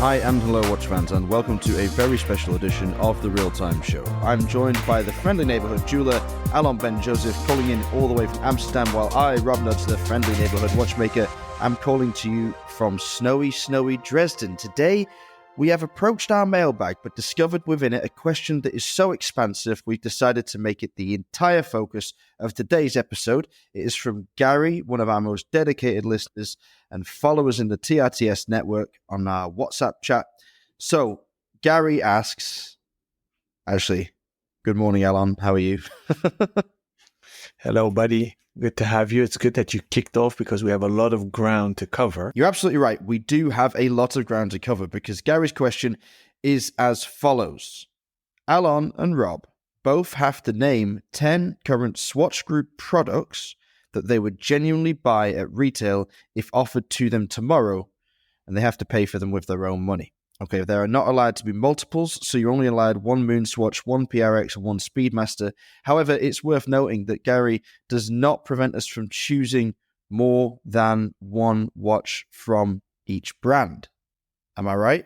Hi and hello watch fans, and welcome to a very special edition of the Real Time Show. I'm joined by the friendly neighborhood jeweler, Alon Ben Joseph, calling in all the way from Amsterdam, while I, Rob Nuts, the friendly neighborhood watchmaker, am calling to you from snowy Dresden. Today, we have approached our mailbag, but discovered within it a question that is so expansive, we've decided to make it the entire focus of today's episode. It is from Gary, one of our most dedicated listeners and followers in the TRTS network on our WhatsApp chat. So, Gary asks, actually, good morning, Alon. How are you? Hello, buddy. Good to have you. It's good that you kicked off because we have a lot of ground to cover. You're absolutely right. We do have a lot of ground to cover because Gary's question is as follows. Alon and Rob both have to name 10 current Swatch Group products that they would genuinely buy at retail if offered to them tomorrow, and they have to pay for them with their own money. Okay, there are not allowed to be multiples, so you're only allowed one Moon Swatch, one PRX, and one Speedmaster. However, it's worth noting that Gary does not prevent us from choosing more than one watch from each brand. Am I right?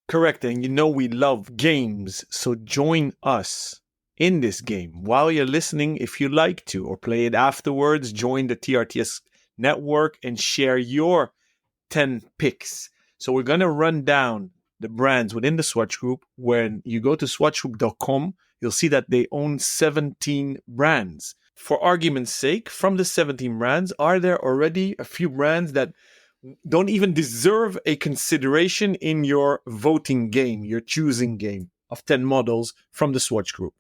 Correct, and you know we love games, so join us in this game while you're listening if you like to, or play it afterwards. Join the TRTS network and share your 10 picks. So we're going to run down the brands within the Swatch Group. When you go to swatchgroup.com, you'll see that they own 17 brands. For argument's sake, from the 17 brands, are there already a few brands that don't even deserve a consideration in your voting game, your choosing game of 10 models from the Swatch Group?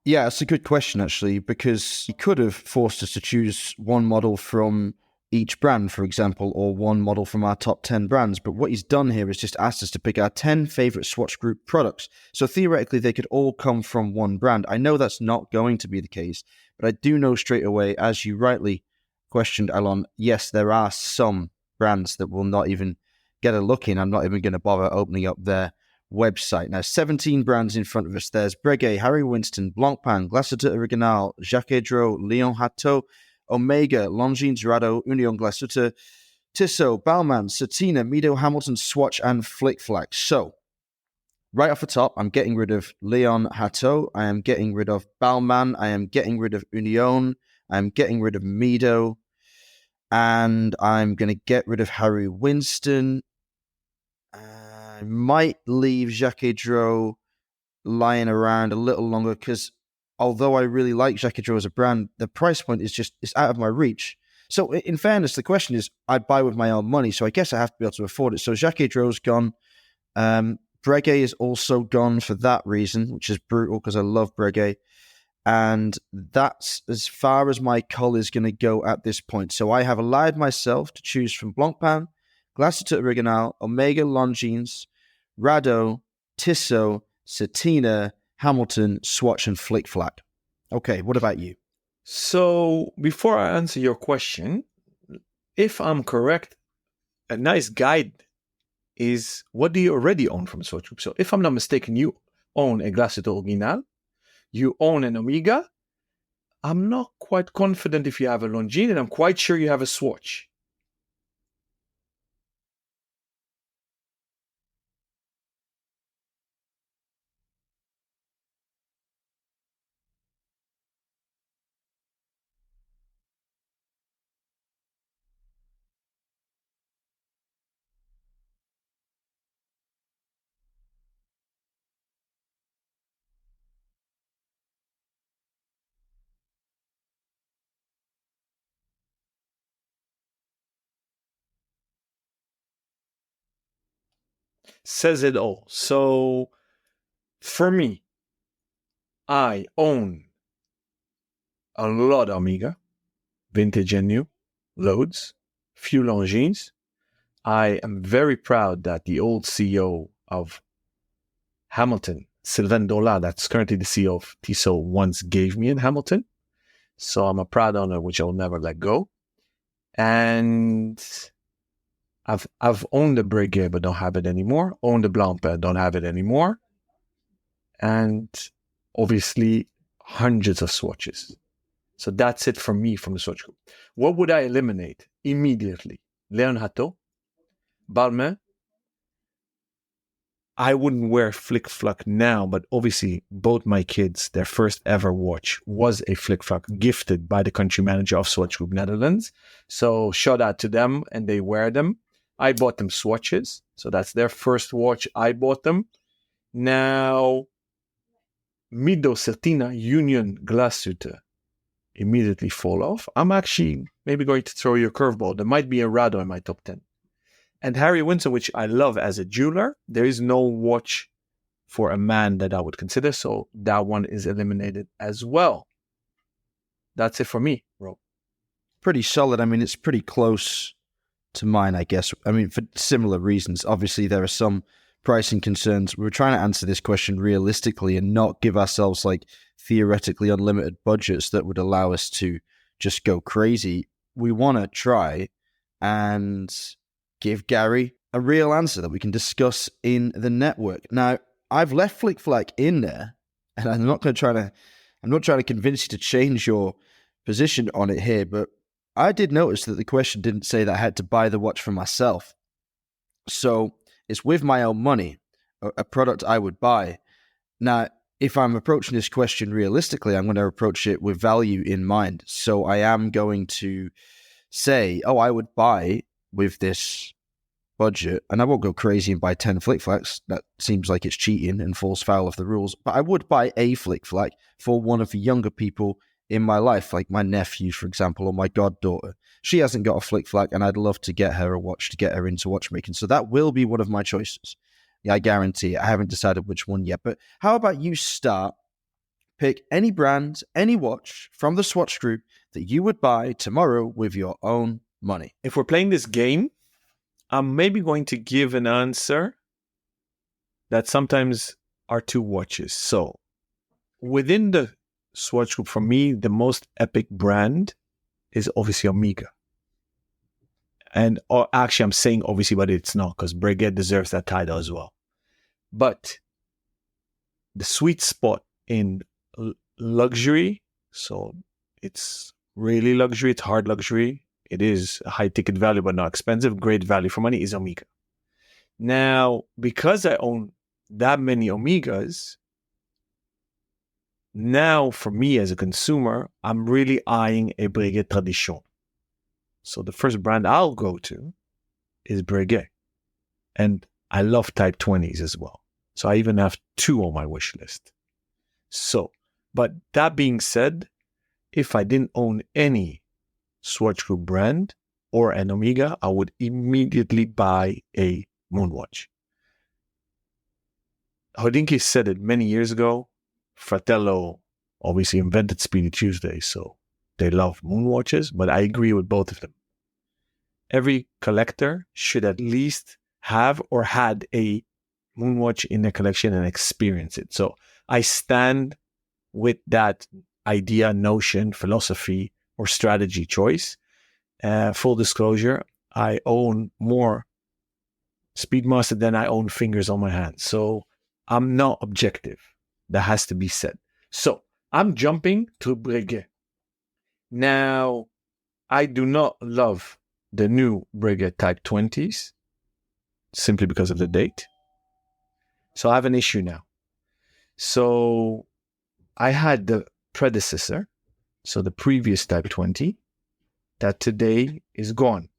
Yeah, it's a good question, actually, because he could have forced us to choose one model from each brand, for example, or one model from our top 10 brands. But what he's done here is just asked us to pick our 10 favorite Swatch Group products. So theoretically, they could all come from one brand. I know that's not going to be the case, but I do know straight away, as you rightly questioned, Alon, yes, there are some brands that will not even get a look in. I'm not even going to bother opening up their website. Now, 17 brands in front of us. There's Breguet, Harry Winston, Blancpain, Glacé Original, Jacques Dro, Léon Hatteau, Omega, Longines, Rado, Union Glasuta, Tissot, Balmain, Satina, Mido, Hamilton, Swatch, and Flick Flack. So, right off the top, I'm getting rid of Léon Hatteau. I am getting rid of Balmain. I am getting rid of Union. I'm getting rid of Mido. And I'm going to get rid of Harry Winston. I might leave Jacques Dro lying around a little longer because although I really like Jacques Dro as a brand, the price point is out of my reach. So in fairness, the question is, I buy with my own money, so I guess I have to be able to afford it. So Jacques Dro's gone. Breguet is also gone for that reason, which is brutal because I love Breguet. And that's as far as my cull is going to go at this point. So I have allowed myself to choose from Blancpain, Glacé Original, Omega, Longines, Rado, Tissot, Satina, Hamilton, Swatch, and Flick Flack. Okay, what about you? So before I answer your question, if I'm correct, a nice guide is, what do you already own from Swatch Group? So if I'm not mistaken, you own a Glacé Original, you own an Omega. I'm not quite confident if you have a Longines, and I'm quite sure you have a Swatch. Says it all. So for me, I own a lot of Omega, vintage and new, loads, few Longines. I am very proud that the old CEO of Hamilton, Sylvain Dola, that's currently the CEO of Tissot, once gave me in Hamilton. So I'm a proud owner, which I'll never let go. And I've owned the Breguet, but don't have it anymore. Owned the Blancpain, don't have it anymore. And obviously hundreds of swatches. So that's it from me from the Swatch Group. What would I eliminate immediately? Léon Hatteau, Balmain, I wouldn't wear Flick Flack now, but obviously both my kids, their first ever watch was a Flick Flack gifted by the country manager of Swatch Group Netherlands. So shout out to them, and they wear them. I bought them Swatches. So that's their first watch. I bought them. Now, Mido Certina Union Glashütte immediately fall off. I'm actually maybe going to throw you a curveball. There might be a Rado in my top 10. And Harry Winston, which I love as a jeweler, there is no watch for a man that I would consider. So that one is eliminated as well. That's it for me, Rob. Pretty solid. I mean, it's pretty close to mine, I guess. I mean, for similar reasons. Obviously, there are some pricing concerns. We're trying to answer this question realistically and not give ourselves like theoretically unlimited budgets that would allow us to just go crazy. We want to try and give Gary a real answer that we can discuss in the network. Now, I've left Flick Flack in there, and I'm not trying to convince you to change your position on it here, but I did notice that the question didn't say that I had to buy the watch for myself. So it's with my own money, a product I would buy. Now, if I'm approaching this question realistically, I'm going to approach it with value in mind. So I am going to say, I would buy with this budget, and I won't go crazy and buy 10 Flick Flacks. That seems like it's cheating and falls foul of the rules. But I would buy a Flick Flack for one of the younger people in my life, like my nephew, for example, or my goddaughter. She hasn't got a Flick Flack, and I'd love to get her a watch to get her into watchmaking. So that will be one of my choices. Yeah, I guarantee it. I haven't decided which one yet. But how about you start? Pick any brand, any watch from the Swatch Group that you would buy tomorrow with your own money. If we're playing this game, I'm maybe going to give an answer that sometimes are two watches. So within the Swatch Group, for me, the most epic brand is obviously Omega. And actually, I'm saying obviously, but it's not, because Breguet deserves that title as well. But the sweet spot in luxury, so it's really luxury, it's hard luxury, it is a high ticket value but not expensive, great value for money, is Omega. Now, because I own that many Omegas, now for me as a consumer, I'm really eyeing a Breguet Tradition. So the first brand I'll go to is Breguet. And I love Type 20s as well. So I even have 2 on my wish list. So, but that being said, if I didn't own any Swatch Group brand or an Omega, I would immediately buy a Moonwatch. Hodinkee said it many years ago. Fratello obviously invented Speedy Tuesday, so they love Moonwatches, but I agree with both of them. Every collector should at least have or had a Moonwatch in their collection and experience it. So I stand with that idea, notion, philosophy, or strategy choice. Full disclosure, I own more Speedmaster than I own fingers on my hand. So I'm not objective. That has to be said. So I'm jumping to Breguet. Now, I do not love the new Breguet Type 20s simply because of the date. So I have an issue now. So I had the predecessor, so the previous Type 20, that today is gone.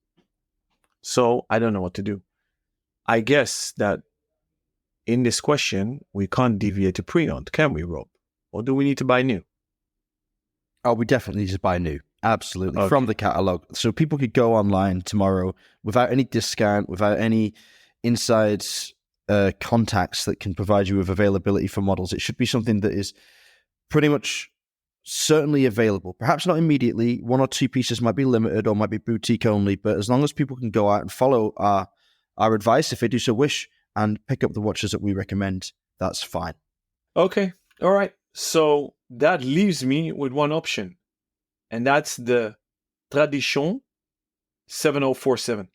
So I don't know what to do. I guess that in this question, we can't deviate to pre-owned, can we, Rob? Or do we need to buy new? Oh, we definitely need to buy new. Absolutely. Okay. From the catalogue. So people could go online tomorrow without any discount, without any inside contacts that can provide you with availability for models. It should be something that is pretty much certainly available. Perhaps not immediately. 1 or 2 pieces might be limited or might be boutique only, but as long as people can go out and follow our advice, if they do so wish, and pick up the watches that we recommend, that's fine. Okay. All right. So that leaves me with one option, and that's the Tradition 7047.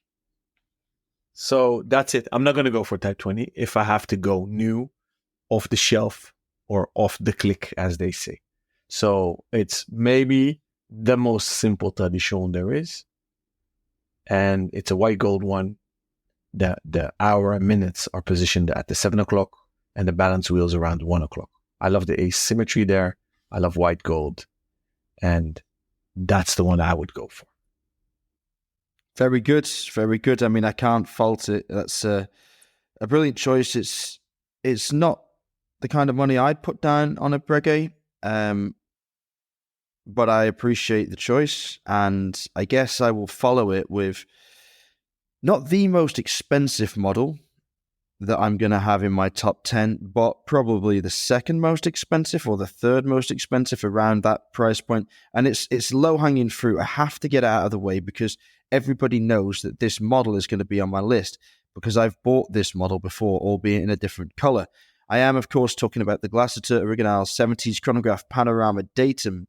So that's it. I'm not going to go for Type 20 if I have to go new, off the shelf, or off the click, as they say. So it's maybe the most simple Tradition there is. And it's a white gold one. the hour and minutes are positioned at the 7 o'clock and the balance wheels around 1 o'clock. I love the asymmetry there. I love white gold. And that's the one I would go for. Very good. Very good. I mean, I can't fault it. That's a brilliant choice. It's not the kind of money I'd put down on a Breguet, but I appreciate the choice, and I guess I will follow it with not the most expensive model that I'm going to have in my top 10, but probably the second most expensive or the third most expensive around that price point. And it's low-hanging fruit. I have to get it out of the way because everybody knows that this model is going to be on my list because I've bought this model before, albeit in a different color. I am, of course, talking about the Glacéteur Original 70s Chronograph Panorama Datum.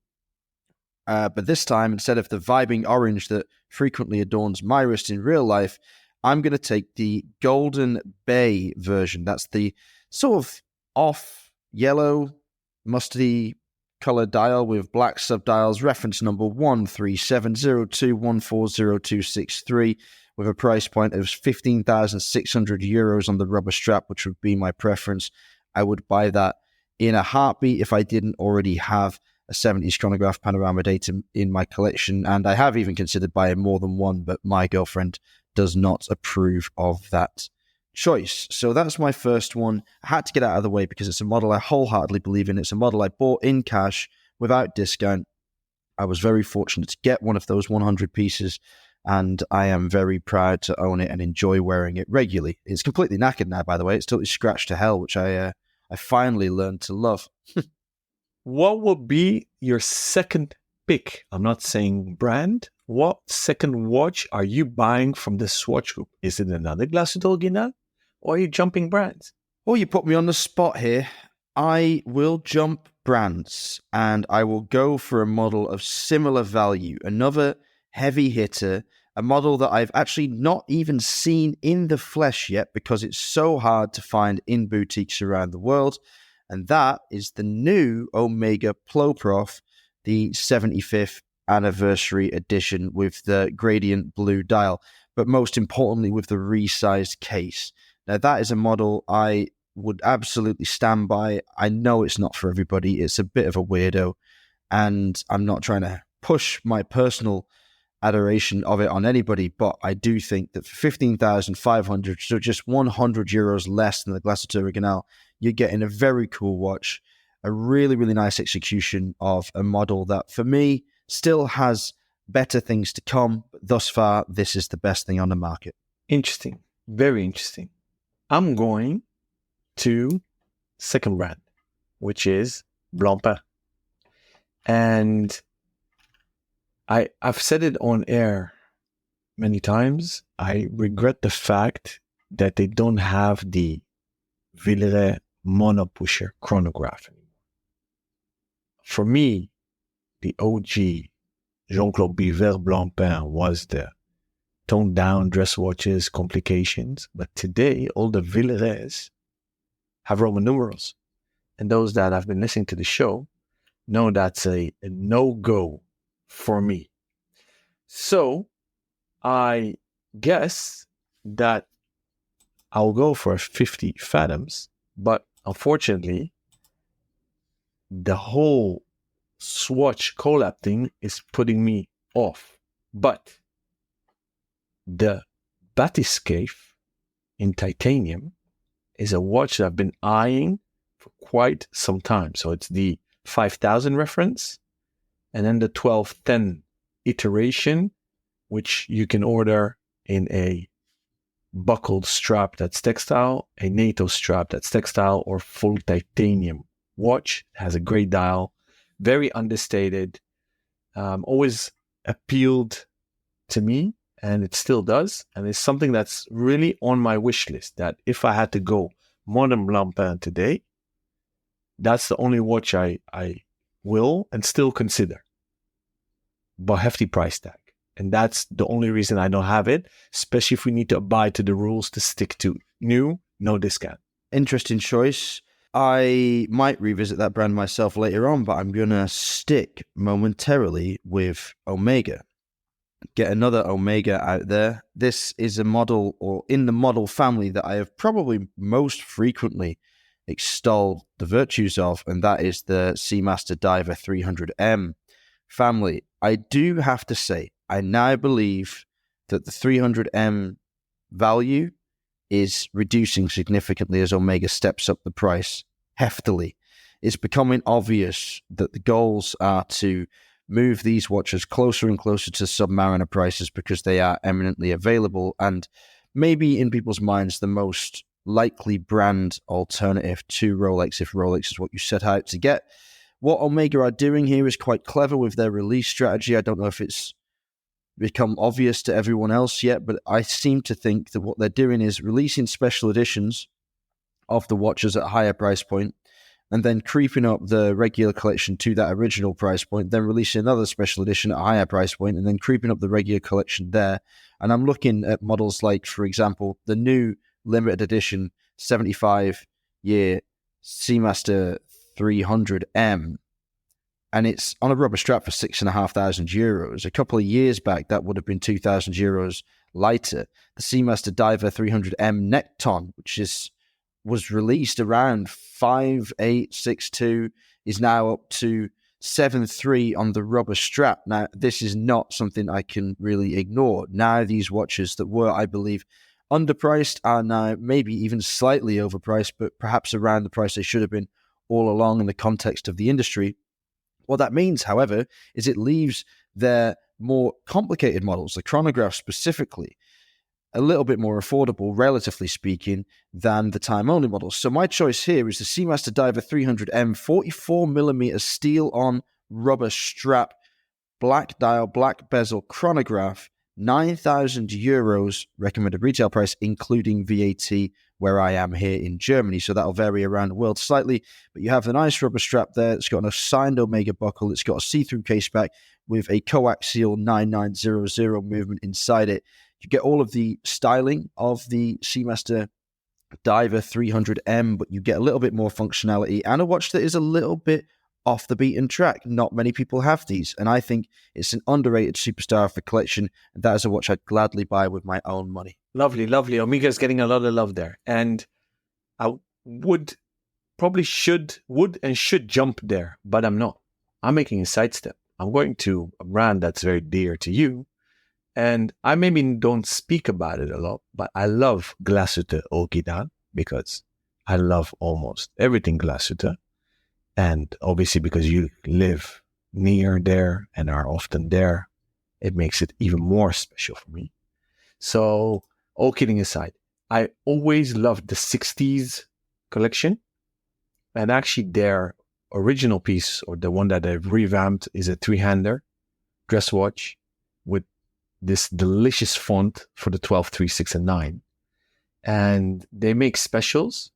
But this time, instead of the vibing orange that frequently adorns my wrist in real life, I'm going to take the Golden Bay version. That's the sort of off yellow, mustardy color dial with black subdials, reference number 13702140263, with a price point of 15,600 euros on the rubber strap, which would be my preference. I would buy that in a heartbeat if I didn't already have a 70s chronograph panorama datum in my collection, and I have even considered buying more than one, but my girlfriend does not approve of that choice. So that's my first one. I had to get out of the way because it's a model I wholeheartedly believe in. It's a model I bought in cash without discount. I was very fortunate to get one of those 100 pieces, and I am very proud to own it and enjoy wearing it regularly. It's completely knackered now, by the way. It's totally scratched to hell, which I finally learned to love. What would be your second pick? I'm not saying brand. What second watch are you buying from the Swatch group? Is it another Glacéteur Original, or are you jumping brands? Well, you put me on the spot here. I will jump brands, and I will go for a model of similar value. Another heavy hitter, a model that I've actually not even seen in the flesh yet because it's so hard to find in boutiques around the world. And that is the new Omega Ploprof, the 75th anniversary edition with the gradient blue dial, but most importantly with the resized case. Now, that is a model I would absolutely stand by. I know it's not for everybody. It's a bit of a weirdo, and I'm not trying to push my personal adoration of it on anybody, but I do think that for 15,500, so just 100 euros less than the Glacéteur Original, you're getting a very cool watch, a really, really nice execution of a model that, for me, still has better things to come. But thus far, this is the best thing on the market. Interesting. Very interesting. I'm going to second brand, which is Blancpain. And I've said it on air many times. I regret the fact that they don't have the Villeray monopusher chronograph anymore. For me, the OG Jean-Claude Biver Blancpain was the toned down dress watches, complications. But today, all the Villerays have Roman numerals. And those that have been listening to the show know that's a no-go for me. So I guess that I'll go for 50 Fathoms, but unfortunately, the whole Swatch collab thing is putting me off. But the Bathyscaphe in titanium is a watch that I've been eyeing for quite some time. So it's the 5000 reference and then the 1210 iteration, which you can order in a buckled strap that's textile, a NATO strap that's textile, or full titanium watch. It has a great dial, very understated, always appealed to me, and it still does. And it's something that's really on my wish list, that if I had to go modern Blancpain today, that's the only watch I will and still consider. But hefty price tag. And that's the only reason I don't have it, especially if we need to abide to the rules to stick to new, no discount. Interesting choice. I might revisit that brand myself later on, but I'm going to stick momentarily with Omega. get another Omega out there. This is a model, or in the model family, that I have probably most frequently extolled the virtues of, and that is the Seamaster Diver 300M family. I do have to say, I now believe that the 300M value is reducing significantly as Omega steps up the price heftily. It's becoming obvious that the goals are to move these watches closer and closer to Submariner prices because they are eminently available and maybe in people's minds the most likely brand alternative to Rolex if Rolex is what you set out to get. What Omega are doing here is quite clever with their release strategy. I don't know if it's become obvious to everyone else yet, but I seem to think that what they're doing is releasing special editions of the watches at a higher price point and then creeping up the regular collection to that original price point, then releasing another special edition at a higher price point, and then creeping up the regular collection there. And I'm looking at models like, for example, the new limited edition 75-year Seamaster 300M, and it's on a rubber strap for €6,500. A couple of years back, that would have been €2,000 lighter. The Seamaster Diver 300M Necton, which was released around 5,862, is now up to 7,300 on the rubber strap. Now, this is not something I can really ignore. Now, these watches that were, I believe, underpriced are now maybe even slightly overpriced, but perhaps around the price they should have been all along in the context of the industry. What that means, however, is it leaves their more complicated models, the chronograph specifically, a little bit more affordable, relatively speaking, than the time-only models. So my choice here is the Seamaster Diver 300M 44mm steel-on rubber strap, black dial, black bezel chronograph, €9,000 recommended retail price, including VAT, where I am here in Germany. So that'll vary around the world slightly. But you have a nice rubber strap there. It's got an assigned Omega buckle. It's got a see-through case back with a coaxial 9900 movement inside it. You get all of the styling of the Seamaster Diver 300M, but you get a little bit more functionality and a watch that is a little bit off the beaten track. Not many people have these, and I think it's an underrated superstar of the collection, and that is a watch I'd gladly buy with my own money. Lovely, lovely. Omega is getting a lot of love there, and I would and should jump there, but I'm not. I'm making a sidestep. I'm going to a brand that's very dear to you, and I maybe don't speak about it a lot, but I love Glashütte Original because I love almost everything Glashütte. And obviously, because you live near there and are often there, it makes it even more special for me. So, all kidding aside, I always loved the 60s collection. And actually, their original piece, or the one that I've revamped, is a 3-hander dress watch with this delicious font for the 12, 3, 6, and 9. And they make specials.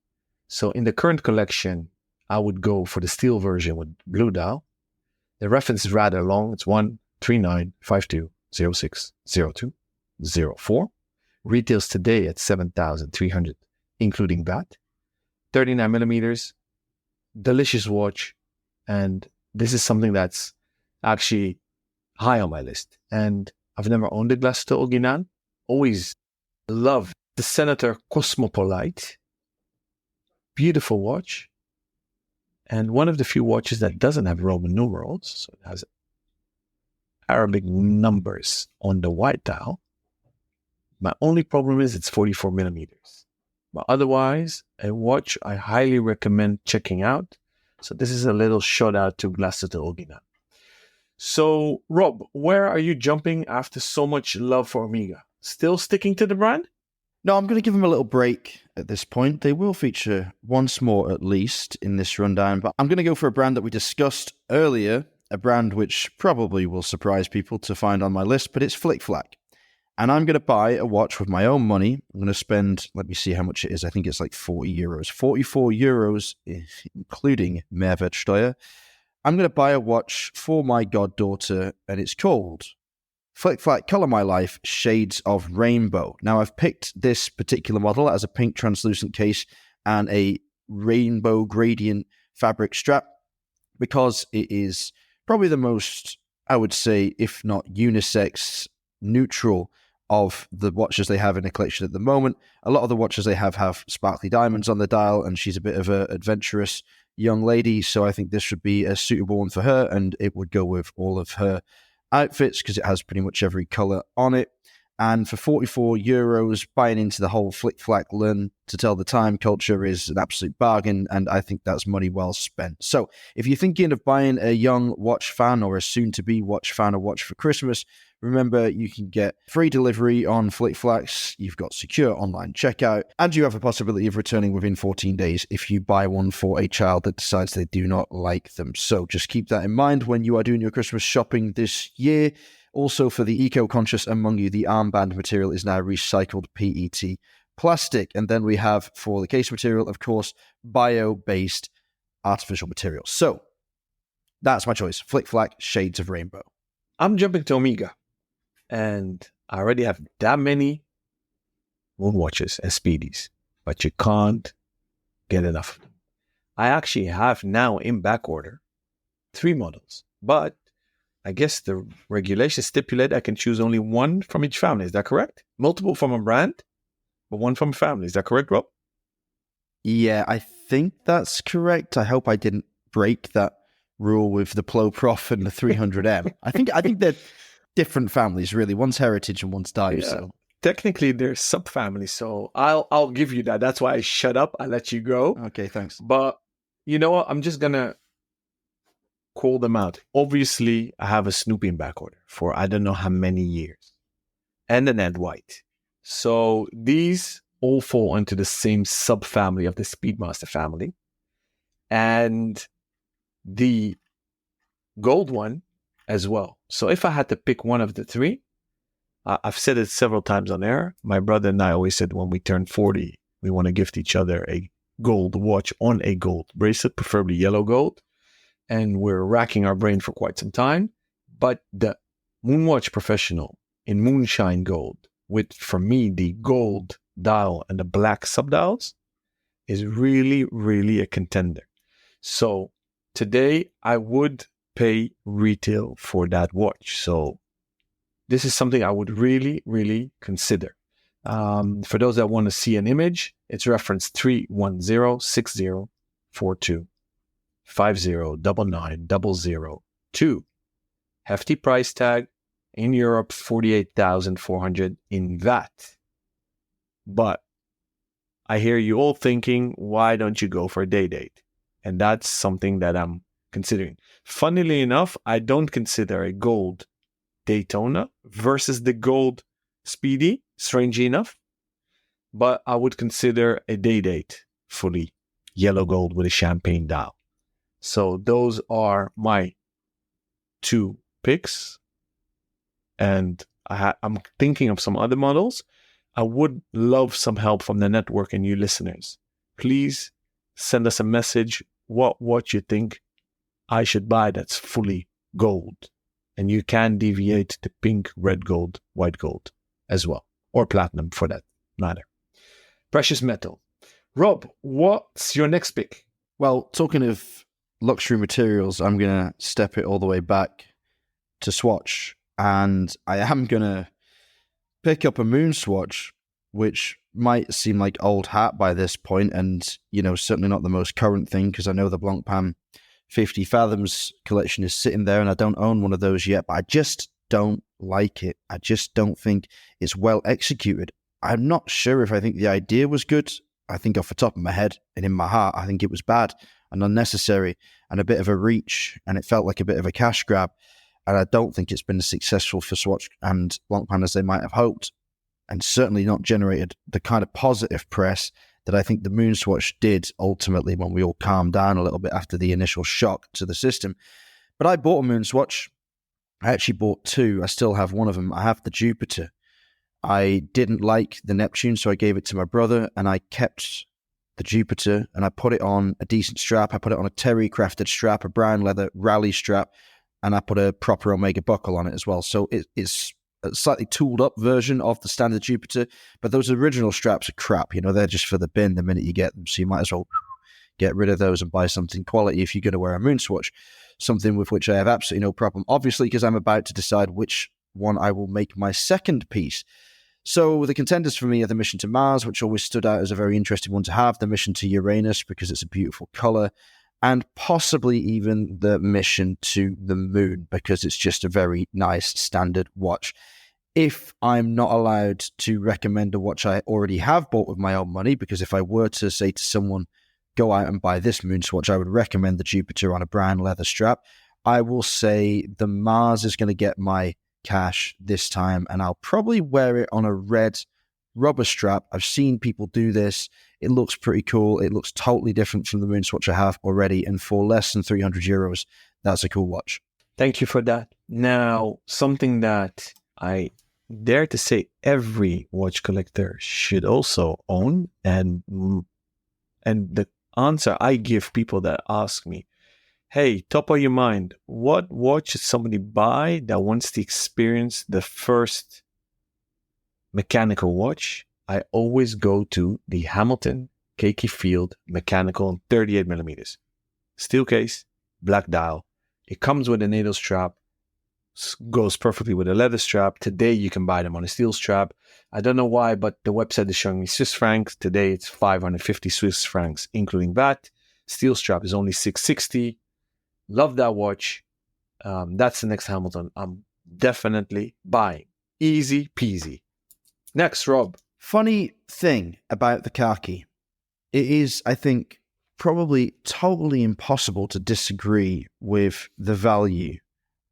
So, in the current collection, I would go for the steel version with blue dial. The reference is rather long. It's 13952060204. Retails today at 7,300, including VAT. 39 millimeters. Delicious watch. And this is something that's actually high on my list. And I've never owned a Glashütte Original. Always loved the Senator Cosmopolite. Beautiful watch. And one of the few watches that doesn't have Roman numerals, so it has Arabic numbers on the white dial. My only problem is it's 44 millimeters. But otherwise, a watch I highly recommend checking out. So this is a little shout out to Glashütte Original. So, Rob, where are you jumping after so much love for Omega? Still sticking to the brand? No, I'm going to give them a little break at this point. They will feature once more at least in this rundown, but I'm going to go for a brand that we discussed earlier, a brand which probably will surprise people to find on my list, but it's Flick Flack. And I'm going to buy a watch with my own money. I'm going to spend, let me see how much it is. I think it's like €40. €44, including Mehrwertsteuer. I'm going to buy a watch for my goddaughter, and it's called Flick Flack Color My Life Shades of Rainbow. Now, I've picked this particular model as a pink translucent case and a rainbow gradient fabric strap because it is probably the most, I would say, if not unisex, neutral of the watches they have in the collection at the moment. A lot of the watches they have sparkly diamonds on the dial, and she's a bit of an adventurous young lady, so I think this would be a suitable one for her, and it would go with all of her outfits because it has pretty much every color on it. And for €44, buying into the whole flick-flack learn to tell the time culture is an absolute bargain, and I think that's money well spent. So if you're thinking of buying a young watch fan or a soon-to-be watch fan a watch for Christmas, remember you can get free delivery on flick-flacks, you've got secure online checkout, and you have a possibility of returning within 14 days if you buy one for a child that decides they do not like them. So just keep that in mind when you are doing your Christmas shopping this year. Also, for the eco-conscious among you, the armband material is now recycled PET plastic. And then we have, for the case material, of course, bio-based artificial materials. So, that's my choice. Flick-flack, shades of rainbow. I'm jumping to Omega. And I already have that many moon watches and speedies. But you can't get enough of them. I actually have now in back order 3 models. But I guess the regulations stipulate I can choose only one from each family. Is that correct? Multiple from a brand, but one from a family. Is that correct, Rob? Yeah, I think that's correct. I hope I didn't break that rule with the Plo Prof and the 300M. I think they're different families, really. One's heritage and one's dive. Yeah. So Technically, they're subfamilies. So I'll give you that. That's why I shut up. I let you go. okay, thanks. But you know what? I'm just gonna call them out. Obviously, I have a Snoopy in back order for I don't know how many years, and an Ed White. So these all fall into the same subfamily of the Speedmaster family, and the gold one as well. So if I had to pick one of the 3, I've said it several times on air. My brother and I always said when we turn 40, we want to gift each other a gold watch on a gold bracelet, preferably yellow gold. And we're racking our brain for quite some time. But the Moonwatch Professional in Moonshine Gold, with, for me, the gold dial and the black subdials, is really, really a contender. So today, I would pay retail for that watch. So this is something I would really, really consider. For those that want to see an image, it's reference 3106042. 50990002. Hefty price tag in Europe, 48,400 in VAT. But I hear you all thinking, why don't you go for a day date? And that's something that I'm considering. Funnily enough, I don't consider a gold Daytona versus the gold Speedy, strangely enough. But I would consider a day date fully yellow gold with a champagne dial. So those are my 2 picks. And I'm thinking of some other models. I would love some help from the network and you listeners. Please send us a message what you think I should buy that's fully gold. And you can deviate to pink, red gold, white gold as well. Or platinum for that matter. Precious metal. Rob, what's your next pick? Well, talking of luxury materials, I'm going to step it all the way back to Swatch. And I am going to pick up a moon Swatch, which might seem like old hat by this point, and, certainly not the most current thing, because I know the Blancpain 50 Fathoms collection is sitting there, and I don't own one of those yet, but I just don't like it. I just don't think it's well executed. I'm not sure if I think the idea was good. I think off the top of my head and in my heart, I think it was bad and unnecessary and a bit of a reach, and it felt like a bit of a cash grab. And I don't think it's been as successful for Swatch and Blancpain as they might have hoped, and certainly not generated the kind of positive press that I think the Moon Swatch did ultimately when we all calmed down a little bit after the initial shock to the system. But I bought a Moon Swatch. I actually bought 2. I still have one of them. I have the Jupiter. I didn't like the Neptune, so I gave it to my brother, and I kept the Jupiter, and I put it on a decent strap. I put it on a Terry crafted strap, a brown leather rally strap, and I put a proper Omega buckle on it as well. So it's a slightly tooled up version of the standard Jupiter, but those original straps are crap. They're just for the bin the minute you get them. So you might as well get rid of those and buy something quality if you're going to wear a Moon Swatch, something with which I have absolutely no problem. Obviously, because I'm about to decide which one I will make my second piece. So the contenders for me are the mission to Mars, which always stood out as a very interesting one to have, the mission to Uranus, because it's a beautiful color, and possibly even the mission to the moon, because it's just a very nice standard watch. If I'm not allowed to recommend a watch I already have bought with my own money, because if I were to say to someone, go out and buy this moon watch, I would recommend the Jupiter on a brown leather strap, I will say the Mars is going to get my cash this time, and I'll probably wear it on a red rubber strap. I've seen people do this. It looks pretty cool. It looks totally different from the moon watch I have already, and for less than €300, that's a cool watch. Thank you for that. Now, something that I dare to say every watch collector should also own, and the answer I give people that ask me, hey, top of your mind, what watch should somebody buy that wants to experience the first mechanical watch? I always go to the Hamilton Keiki Field mechanical 38 millimeters. Steel case, black dial. It comes with a NATO strap, goes perfectly with a leather strap. Today you can buy them on a steel strap. I don't know why, but the website is showing me Swiss francs. Today it's 550 Swiss francs, including VAT. Steel strap is only 660. Love that watch. That's the next Hamilton I'm definitely buying. Easy peasy. Next, Rob. Funny thing about the khaki, it is, I think, probably totally impossible to disagree with the value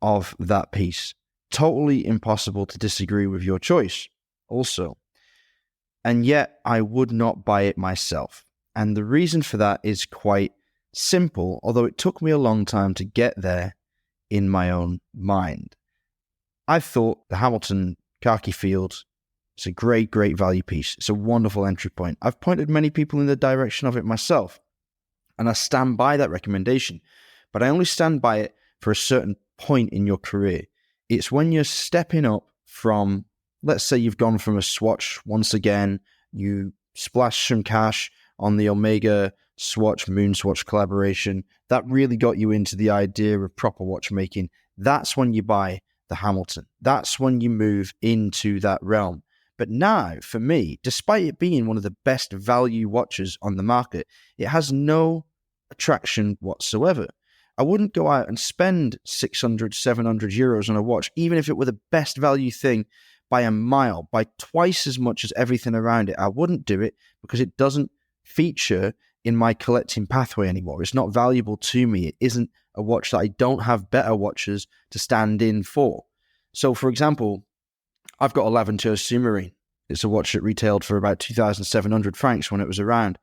of that piece. Totally impossible to disagree with your choice also. And yet I would not buy it myself. And the reason for that is quite simple, although it took me a long time to get there in my own mind. I thought the Hamilton Khaki Field is a great, great value piece. It's a wonderful entry point. I've pointed many people in the direction of it myself, and I stand by that recommendation. But I only stand by it for a certain point in your career. It's when you're stepping up from, let's say you've gone from a Swatch once again, you splash some cash on the Omega Swatch, Moon Swatch collaboration. That really got you into the idea of proper watchmaking. That's when you buy the Hamilton. That's when you move into that realm. But now, for me, despite it being one of the best value watches on the market, it has no attraction whatsoever. I wouldn't go out and spend 600, 700 euros on a watch, even if it were the best value thing by a mile, by twice as much as everything around it. I wouldn't do it because it doesn't feature in my collecting pathway anymore. It's not valuable to me. It isn't a watch that I don't have better watches to stand in for. So, for example, I've got a L'Aventure Submarine. It's a watch that retailed for about 2,700 francs when it was around.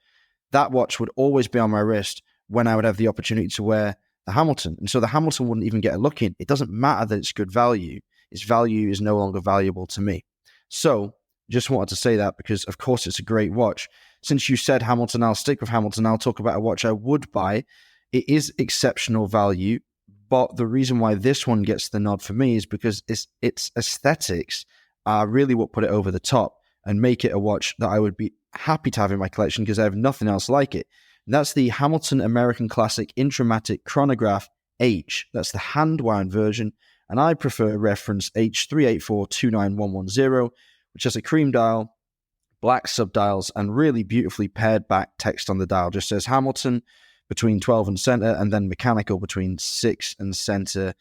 That watch would always be on my wrist when I would have the opportunity to wear the Hamilton. And so the Hamilton wouldn't even get a look in. It doesn't matter that it's good value. Its value is no longer valuable to me. So just wanted to say that because, of course, it's a great watch. Since you said Hamilton, I'll stick with Hamilton. I'll talk about a watch I would buy. It is exceptional value, but the reason why this one gets the nod for me is because its aesthetics are really what put it over the top and make it a watch that I would be happy to have in my collection because I have nothing else like it. And that's the Hamilton American Classic Intramatic Chronograph H. That's the hand-wound version, and I prefer reference H38429110, which has a cream dial, black subdials, and really beautifully pared back text on the dial. Just says Hamilton between 12 and center, and then mechanical between 6 and center.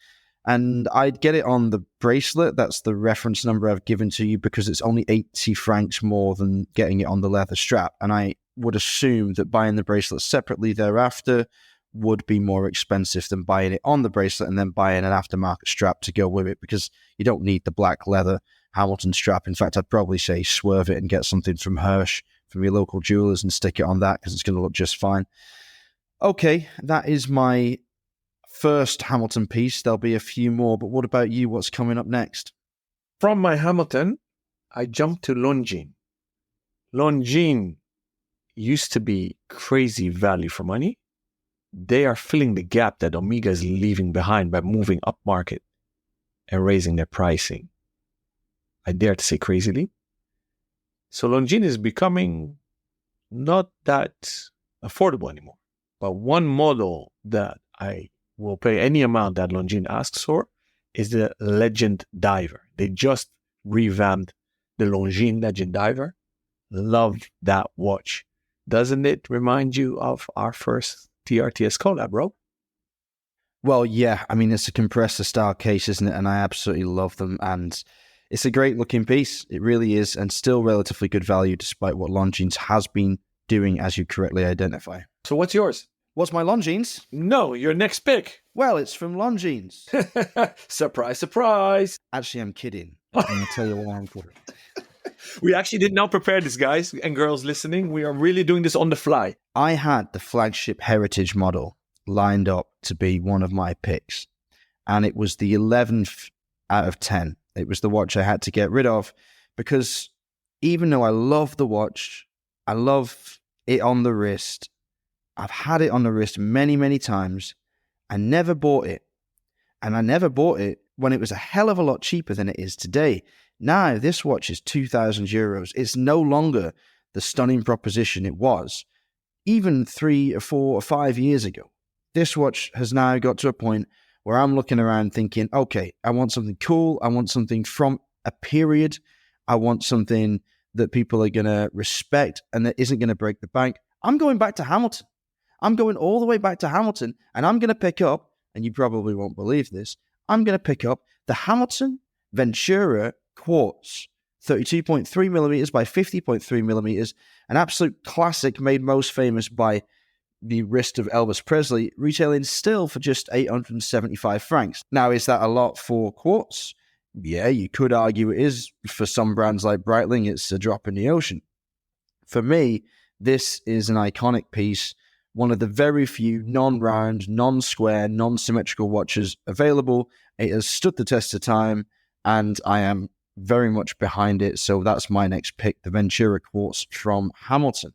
And I'd get it on the bracelet. That's the reference number I've given to you because it's only 80 francs more than getting it on the leather strap. And I would assume that buying the bracelet separately thereafter would be more expensive than buying it on the bracelet and then buying an aftermarket strap to go with it because you don't need the black leather Hamilton strap. In fact, I'd probably say swerve it and get something from Hirsch, from your local jewelers, and stick it on that because it's going to look just fine. Okay, that is my first Hamilton piece. There'll be a few more, but what about you? What's coming up next? From my Hamilton, I jumped to Longines. Longines used to be crazy value for money. They are filling the gap that Omega is leaving behind by moving up market and raising their pricing. I dare to say crazily. So Longines is becoming not that affordable anymore. But one model that I will pay any amount that Longines asks for is the Legend Diver. They just revamped the Longines Legend Diver. Love that watch. Doesn't it remind you of our first TRTS collab, bro? Well, yeah, I mean, it's a compressor style case, isn't it? And I absolutely love them. And it's a great looking piece. It really is. And still relatively good value despite what Longines has been doing, as you correctly identify. So what's yours? What's my Longines? No, your next pick. Well, it's from Longines. Surprise, surprise. Actually, I'm kidding. I'm going to tell you why I'm kidding. We actually did not prepare this, guys and girls listening. We are really doing this on the fly. I had the flagship Heritage model lined up to be one of my picks. And it was the 11th out of 10. It was the watch I had to get rid of because even though I love the watch, I love it on the wrist. I've had it on the wrist many, many times. I never bought it. And I never bought it when it was a hell of a lot cheaper than it is today. Now, this watch is 2,000 euros. It's no longer the stunning proposition it was even 3 or 4 or 5 years ago. This watch has now got to a point where I'm looking around thinking, okay, I want something cool. I want something from a period. I want something that people are going to respect and that isn't going to break the bank. I'm going back to Hamilton. I'm going all the way back to Hamilton, and I'm going to pick up, and you probably won't believe this, I'm going to pick up the Hamilton Ventura Quartz, 32.3 millimeters by 50.3 millimeters, an absolute classic made most famous by the wrist of Elvis Presley, retailing still for just 875 francs. Now, is that a lot for quartz? Yeah, you could argue it is. For some brands like Breitling, it's a drop in the ocean. For me, this is an iconic piece, one of the very few non-round, non-square, non-symmetrical watches available. It has stood the test of time, and I am very much behind it. So that's my next pick, the Ventura Quartz from Hamilton.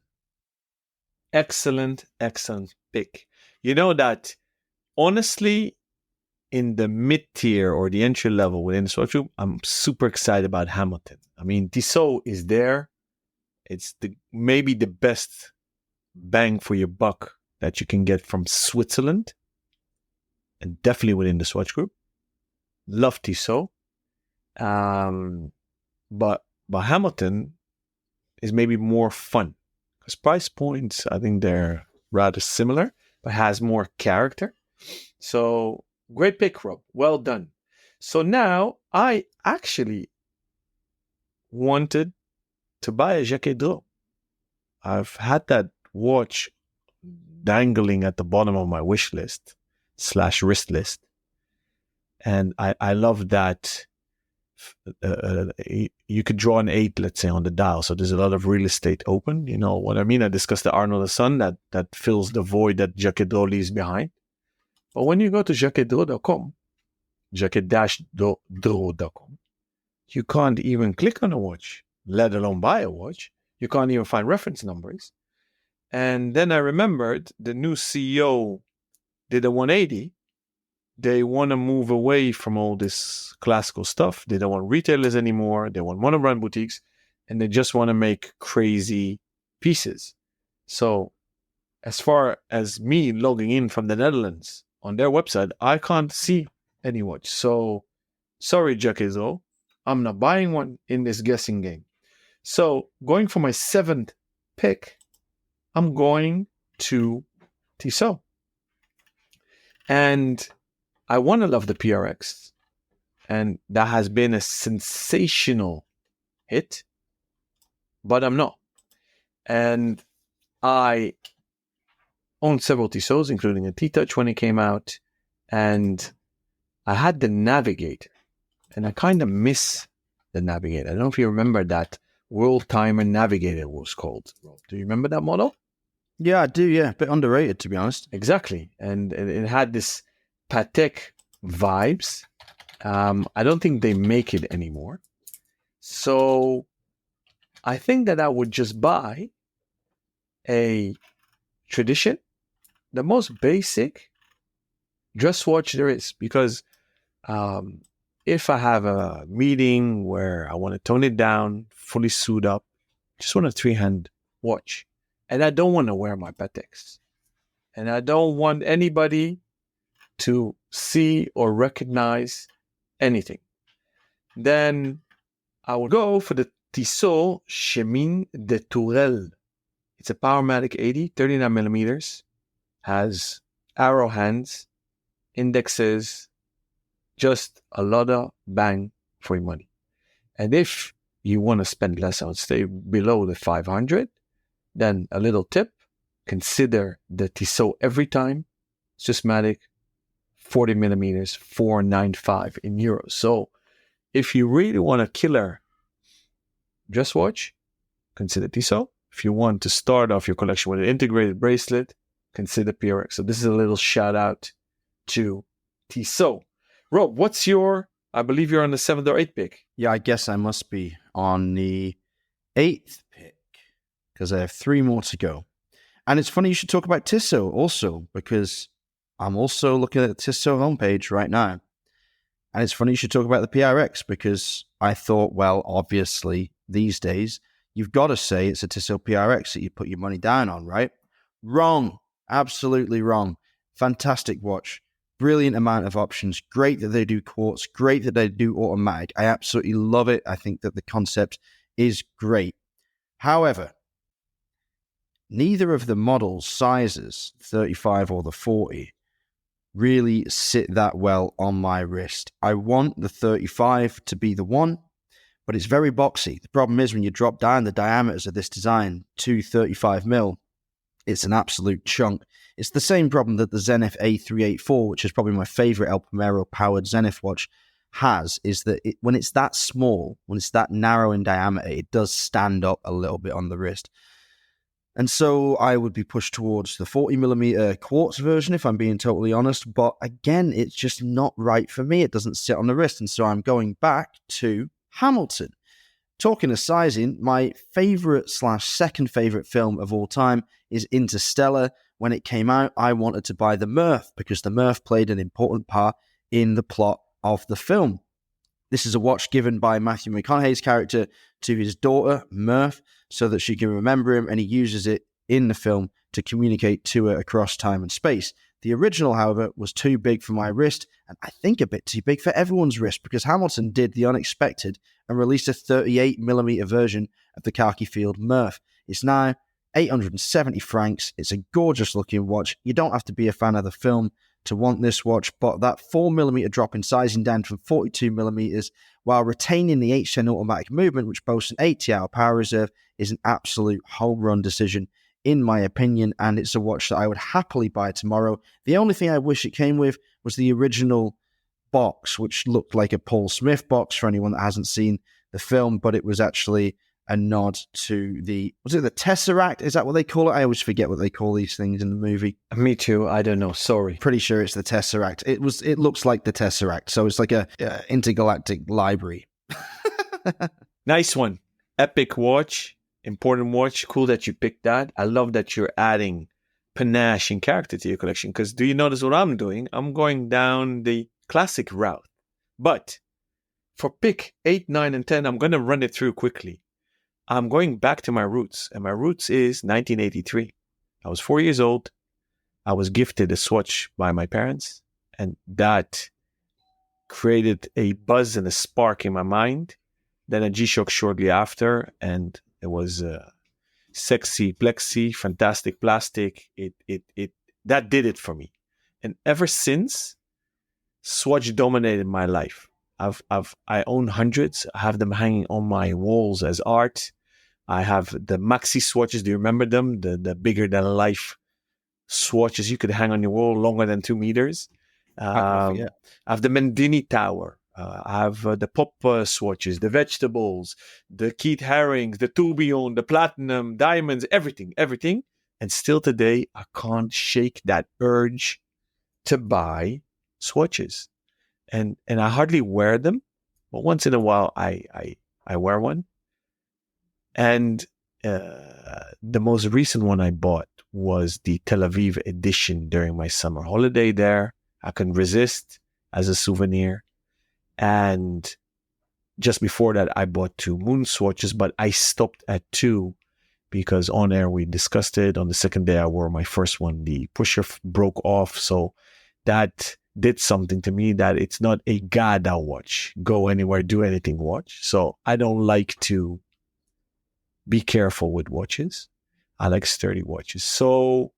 Excellent, excellent pick. You know that, honestly, in the mid-tier or the entry level within the Swatch Group, I'm super excited about Hamilton. I mean, Tissot is there. It's maybe the best bang for your buck that you can get from Switzerland, and definitely within the Swatch Group. Love Tissot. But Hamilton is maybe more fun because price points, I think they're rather similar, but has more character. So great pick, Rob. Well done. So now I actually wanted to buy a Jacques Dreux. I've had that watch dangling at the bottom of my wish list / wrist list. And I love that you could draw an 8, let's say, on the dial. So there's a lot of real estate open. You know what I mean? I discussed the Arnold the Sun that fills the void that Jacques Dreux leaves behind. But when you go to jacquesdreux.com, jacques-dreux.com, you can't even click on a watch, let alone buy a watch. You can't even find reference numbers. And then I remembered the new CEO did a 180. They want to move away from all this classical stuff. They don't want retailers anymore. They want monobrand boutiques, and they just want to make crazy pieces. So as far as me logging in from the Netherlands on their website, I can't see any watch. So sorry, Jacques Dreux, I'm not buying one in this guessing game. So going for my 7th pick, I'm going to Tissot. And I want to love the PRX, and that has been a sensational hit, but I'm not. And I owned several Tissots, including a T-Touch when it came out, and I had the Navigator, and I kind of miss the Navigator. I don't know if you remember that World Timer Navigator was called. Do you remember that model? Yeah, I do, yeah. A bit underrated, to be honest. Exactly. And it had this Patek vibes. I don't think they make it anymore. So I think that I would just buy a Tradition, the most basic dress watch there is, because if I have a meeting where I want to tone it down, fully suit up, just want a 3-hand watch. And I don't want to wear my Pateks. And I don't want anybody to see or recognize anything. Then I would go for the Tissot Chemin de Tourelle. It's a Powermatic 80, 39 millimeters, has arrow hands, indexes, just a lot of bang for your money. And if you want to spend less, I would stay below the 500. Then a little tip, consider the Tissot every time. Systematic, 40 millimeters, 495 in euros. So if you really want a killer dress watch, consider Tissot. If you want to start off your collection with an integrated bracelet, consider PRX. So this is a little shout out to Tissot. Rob, what's your, I believe you're on the 7th or 8th pick. Yeah, I guess I must be on the 8th pick because I have 3 more to go. And it's funny you should talk about Tissot also, because I'm also looking at the Tissot homepage right now. And it's funny you should talk about the PRX, because I thought, well, obviously, these days, you've got to say it's a Tissot PRX that you put your money down on, right? Wrong. Absolutely wrong. Fantastic watch. Brilliant amount of options. Great that they do quartz. Great that they do automatic. I absolutely love it. I think that the concept is great. However, neither of the models, sizes, 35 or the 40, really sit that well on my wrist. I want the 35 to be the one, but it's very boxy. The problem is when you drop down the diameters of this design to 35 mil, it's an absolute chunk. It's the same problem that the Zenith A384, which is probably my favorite El Primero powered Zenith watch, has, is that when it's that small, when it's that narrow in diameter, it does stand up a little bit on the wrist. And so I would be pushed towards the 40mm quartz version, if I'm being totally honest. But again, it's just not right for me. It doesn't sit on the wrist. And so I'm going back to Hamilton. Talking of sizing, my favorite / second favorite film of all time is Interstellar. When it came out, I wanted to buy the Murph because the Murph played an important part in the plot of the film. This is a watch given by Matthew McConaughey's character to his daughter, Murph, so that she can remember him, and he uses it in the film to communicate to her across time and space. The original, however, was too big for my wrist, and I think a bit too big for everyone's wrist, because Hamilton did the unexpected and released a 38mm version of the khaki field Murph. It's now 870 francs. It's a gorgeous looking watch. You don't have to be a fan of the film to want this watch, but that 4mm drop in sizing down from 42mm while retaining the H10 automatic movement, which boasts an 80-hour power reserve, is an absolute home run decision in my opinion, and it's a watch that I would happily buy tomorrow. The only thing I wish it came with was the original box, which looked like a Paul Smith box for anyone that hasn't seen the film, but it was actually a nod to was it the Tesseract? Is that what they call it? I always forget what they call these things in the movie. Me too. I don't know. Sorry. Pretty sure it's the Tesseract. It looks like the Tesseract. So it's like a intergalactic library. Nice one. Epic watch. Important watch. Cool that you picked that. I love that you're adding panache and character to your collection, because do you notice what I'm doing? I'm going down the classic route. But for pick 8, 9, and 10, I'm going to run it through quickly. I'm going back to my roots, and my roots is 1983. I was 4 years old. I was gifted a Swatch by my parents, and that created a buzz and a spark in my mind. Then a G-Shock shortly after, and it was sexy plexi, fantastic plastic. It that did it for me, and ever since, Swatch dominated my life. I own hundreds. I have them hanging on my walls as art. I have the maxi swatches. Do you remember them? The bigger than life swatches you could hang on your wall, longer than 2 meters. I have the Mendini Tower. I have the pop swatches, the vegetables, the Keith Haring, the tourbillon, the platinum, diamonds, everything. And still today, I can't shake that urge to buy swatches. And I hardly wear them, but once in a while I wear one. And the most recent one I bought was the Tel Aviv edition during my summer holiday there. I couldn't resist as a souvenir. And just before that, I bought 2 moon swatches, but I stopped at 2 because on air we discussed it. On the second day I wore my first one. The pusher broke off, so that did something to me that it's not a Gada watch, go anywhere, do anything watch. So I don't like to be careful with watches. I like sturdy watches. So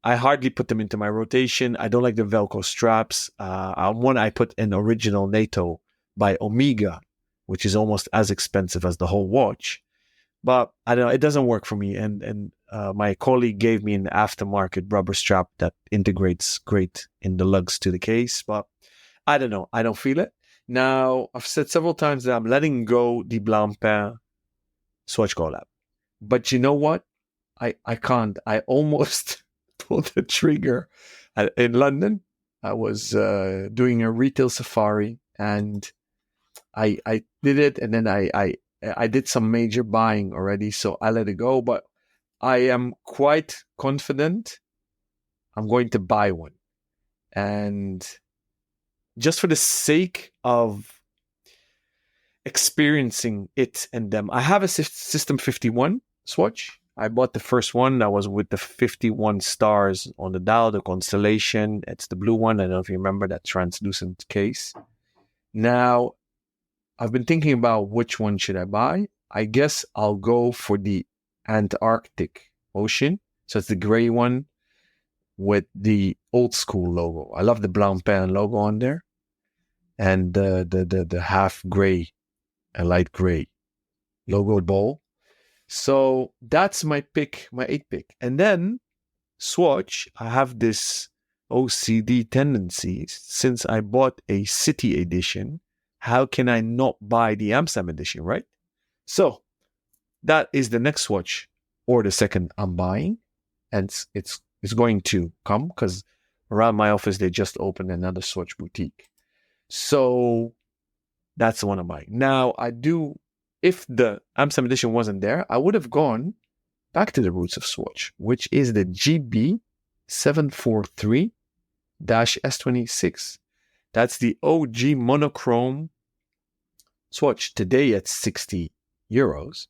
I hardly put them into my rotation. I don't like the Velcro straps. One I put an original NATO by Omega, which is almost as expensive as the whole watch. But I don't know, it doesn't work for me. And my colleague gave me an aftermarket rubber strap that integrates great in the lugs to the case. But I don't know. I don't feel it. Now, I've said several times that I'm letting go the Blancpain Swatch collab. But you know what? I can't. I almost pulled the trigger. In London, I was doing a retail safari, and I did it, and then I did some major buying already, so I let it go. But I am quite confident I'm going to buy one. And just for the sake of experiencing it and them, I have a System 51 Swatch. I bought the first one that was with the 51 stars on the dial, the constellation. It's the blue one. I don't know if you remember that translucent case. Now, I've been thinking about which one should I buy. I guess I'll go for the Antarctic Ocean. So it's the gray one with the old school logo. I love the Blancpain logo on there. And the half gray and light gray logo ball. So that's my pick, my 8 pick. And then Swatch, I have this OCD tendency. Since I bought a City edition, how can I not buy the Amsterdam edition, right? So that is the next Swatch, or the second I'm buying. And it's going to come because around my office, they just opened another Swatch boutique. So that's the one I'm buying. Now, if the Amsterdam edition wasn't there, I would have gone back to the roots of Swatch, which is the GB743-S26. That's the OG monochrome Swatch. Today it's 60 euros.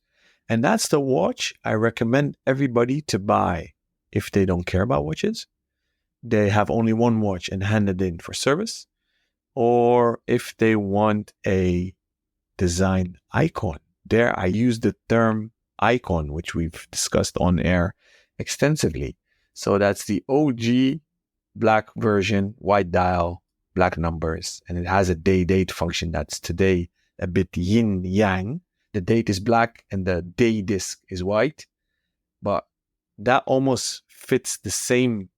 And that's the watch I recommend everybody to buy if they don't care about watches. They have only one watch and hand it in for service. Or if they want a design icon. There I use the term icon, which we've discussed on air extensively. So that's the OG black version, white dial, black numbers, and it has a day-date function that's today a bit yin-yang. The date is black and the day disc is white, but that almost fits the same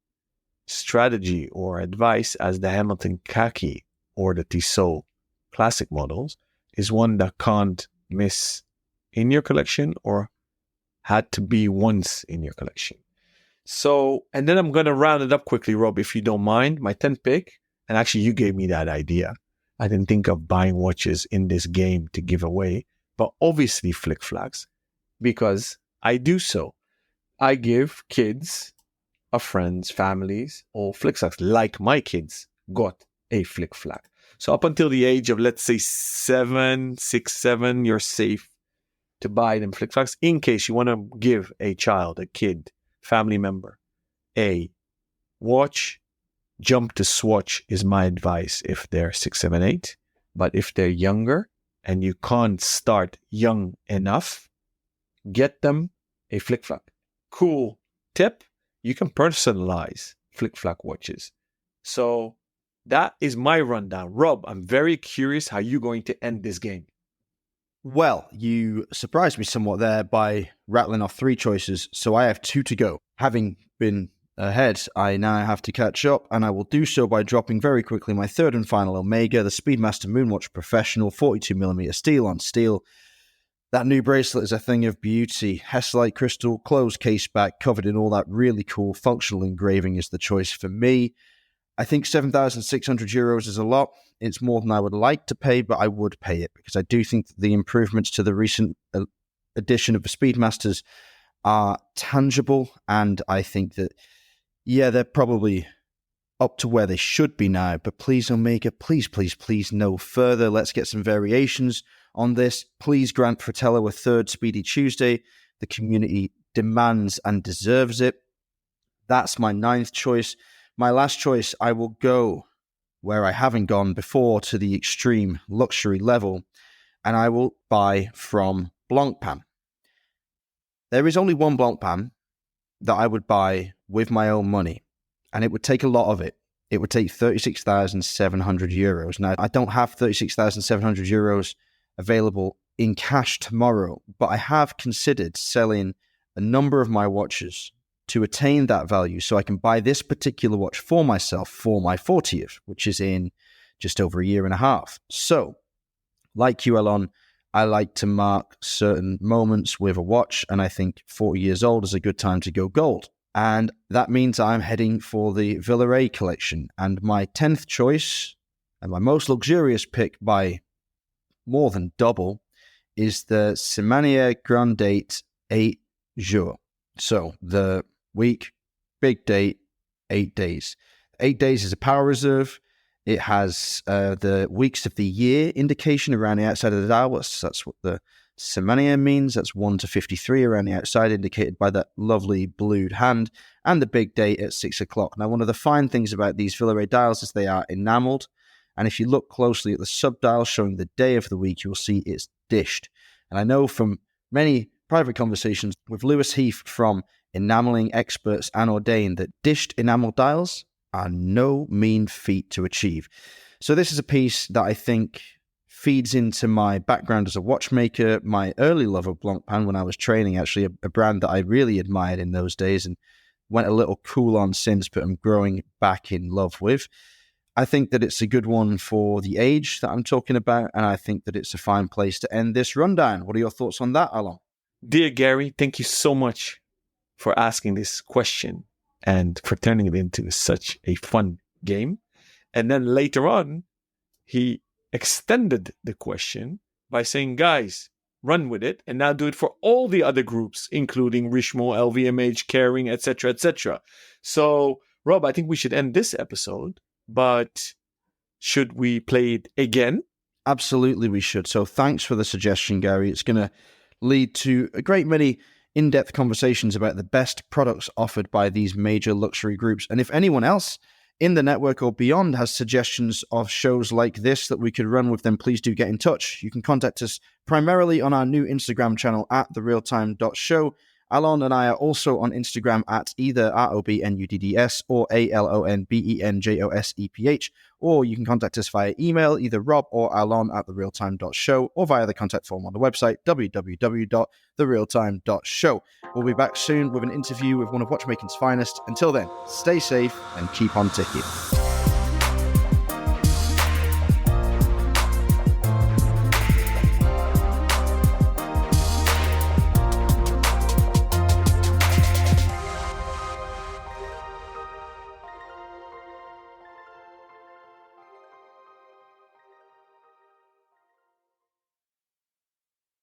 strategy or advice as the Hamilton Khaki or the Tissot classic models, is one that can't miss in your collection or had to be once in your collection. So, and then I'm going to round it up quickly, Rob, if you don't mind. My 10th pick, and actually you gave me that idea. I didn't think of buying watches in this game to give away, but obviously Flick Flacks, because I do so. I give kids, friends, families, or Flick Flacks, like my kids got a Flick Flack. So up until the age of, let's say, 6, 7, you're safe to buy them Flick Flacks in case you want to give a child, a kid, family member, a watch. Jump to Swatch is my advice if they're 6, 7, 8. But if they're younger and you can't start young enough, get them a Flick Flack. Cool tip, you can personalize Flick Flack watches. So that is my rundown. Rob, I'm very curious how you're going to end this game. Well, you surprised me somewhat there by rattling off 3 choices, so I have 2 to go. Having been ahead, I now have to catch up, and I will do so by dropping very quickly my 3rd and final Omega, the Speedmaster Moonwatch Professional, 42mm steel on steel. That new bracelet is a thing of beauty. Heslite crystal, closed case back, covered in all that really cool functional engraving is the choice for me. I think 7,600 euros is a lot. It's more than I would like to pay, but I would pay it because I do think that the improvements to the recent edition of the Speedmasters are tangible, and I think that, yeah, they're probably up to where they should be now. But please, Omega, please, please, please, no further. Let's get some variations on this. Please grant Fratello a 3rd Speedy Tuesday. The community demands and deserves it. That's my 9th choice. My last choice, I will go where I haven't gone before to the extreme luxury level, and I will buy from Blancpain. There is only one Blancpain that I would buy with my own money, and it would take a lot of it. It would take 36,700 euros. Now, I don't have 36,700 euros available in cash tomorrow, but I have considered selling a number of my watches to attain that value so I can buy this particular watch for myself for my 40th, which is in just over a year and a half. So, like you, Alon, I like to mark certain moments with a watch, and I think 40 years old is a good time to go gold. And that means I'm heading for the Villeray collection. And my 10th choice, and my most luxurious pick by more than double, is the Semanier Grand Date 8 Jours. So the week, big date, 8 days. 8 days is a power reserve. It has the weeks of the year indication around the outside of the dial. That's what the Semanier means. That's 1 to 53 around the outside, indicated by that lovely blued hand, and the big date at 6 o'clock. Now, one of the fine things about these Villeray dials is they are enameled, and if you look closely at the subdial showing the day of the week, you'll see it's dished. And I know from many private conversations with Lewis Heath from Enameling Experts and Ordain that dished enamel dials are no mean feat to achieve. So this is a piece that I think feeds into my background as a watchmaker, my early love of Blancpain when I was training, actually a brand that I really admired in those days and went a little cool on since, but I'm growing back in love with. I think that it's a good one for the age that I'm talking about, and I think that it's a fine place to end this rundown. What are your thoughts on that, Alon? Dear Gary, thank you so much for asking this question and for turning it into such a fun game. And then later on, he extended the question by saying, guys, run with it and now do it for all the other groups, including Richemont, LVMH, Kering, etc., etc. So, Rob, I think we should end this episode, but should we play it again? Absolutely, we should. So thanks for the suggestion, Gary. It's going to lead to a great many in-depth conversations about the best products offered by these major luxury groups. And if anyone else in the network or beyond has suggestions of shows like this that we could run with, then please do get in touch. You can contact us primarily on our new Instagram channel at therealtime.show. Alon and I are also on Instagram at either ROBNUDDS or ALONBENJOSEPH, or you can contact us via email, either Rob or Alon at therealtime.show, or via the contact form on the website, www.therealtime.show. We'll be back soon with an interview with one of watchmaking's finest. Until then, stay safe and keep on ticking.